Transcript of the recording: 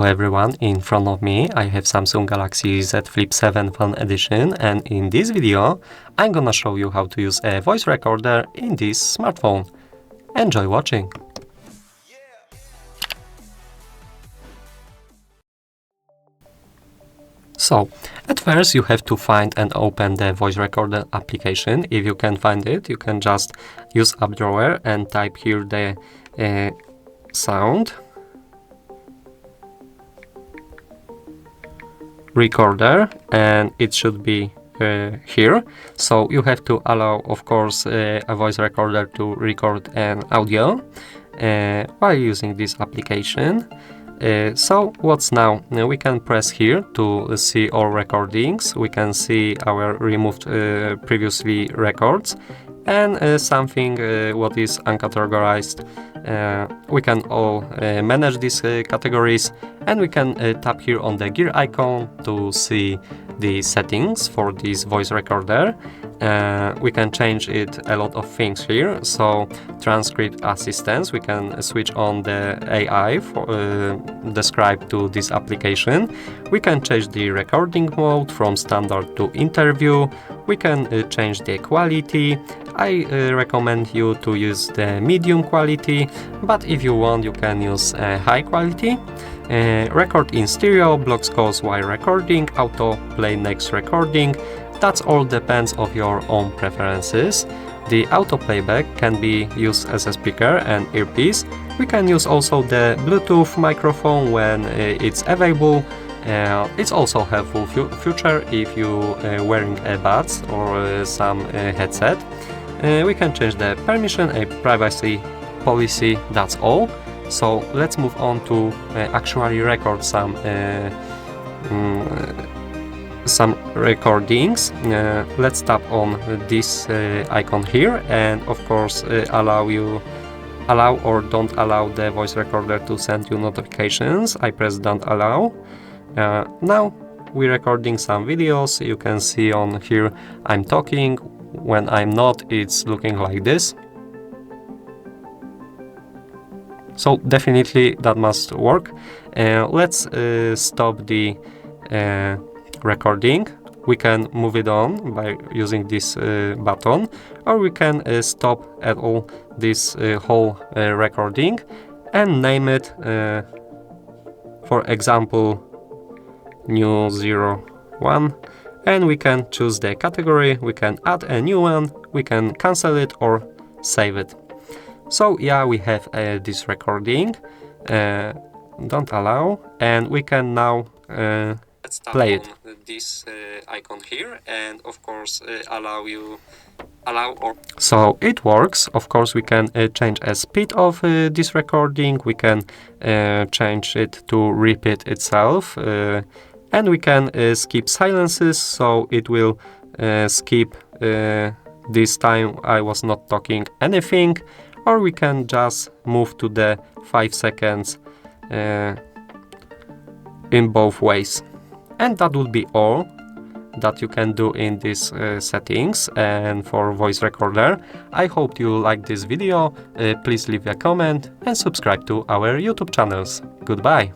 Hello everyone, in front of me I have Samsung Galaxy Z Flip 7 Fan Edition, and in this video I'm gonna show you how to use a voice recorder in this smartphone. Enjoy watching! So, at first you have to find and open the voice recorder application. If you can find it, you can just use app drawer and type here the sound recorder, and it should be here. So you have to allow, of course, a voice recorder to record an audio while using this application. So what's now? We can press here to see all recordings. We can see our removed previously records and something what is uncategorized. We can all manage these categories, and we can tap here on the gear icon to see the settings for this voice recorder. We can change it a lot of things here. So transcript assistance, we can switch on the AI for, described to this application. We can change the recording mode from standard to interview. We can change the quality. I recommend you to use the medium quality, but if you want you can use high quality. Record in stereo, blocks calls while recording, auto play next recording. That all depends on your own preferences. The auto playback can be used as a speaker and earpiece. We can use also the Bluetooth microphone when it's available. It's also helpful feature if you wearing earbuds or some headset. We can change the permission and privacy policy. That's all. So let's move on to actually record some recordings. Let's tap on this icon here, and of course allow or don't allow the voice recorder to send you notifications. I press don't allow. Now we're recording some videos. You can see on here I'm talking. When I'm not, it's looking like this. So definitely that must work. Let's stop the recording. We can move it on by using this button, or we can stop at all this whole recording and name it, for example, new 01, and we can choose the category. We can add a new one, we can cancel it or save it. So yeah, we have this recording. Don't allow, and we can now play it. This icon here, and of course allow or so it works. Of course we can change a speed of this recording. We can change it to repeat itself, and we can skip silences, so it will skip this time I was not talking anything, or we can just move to the 5 seconds in both ways. And that would be all that you can do in these settings and for voice recorder. I hope you liked this video. Please leave a comment and subscribe to our YouTube channels. Goodbye!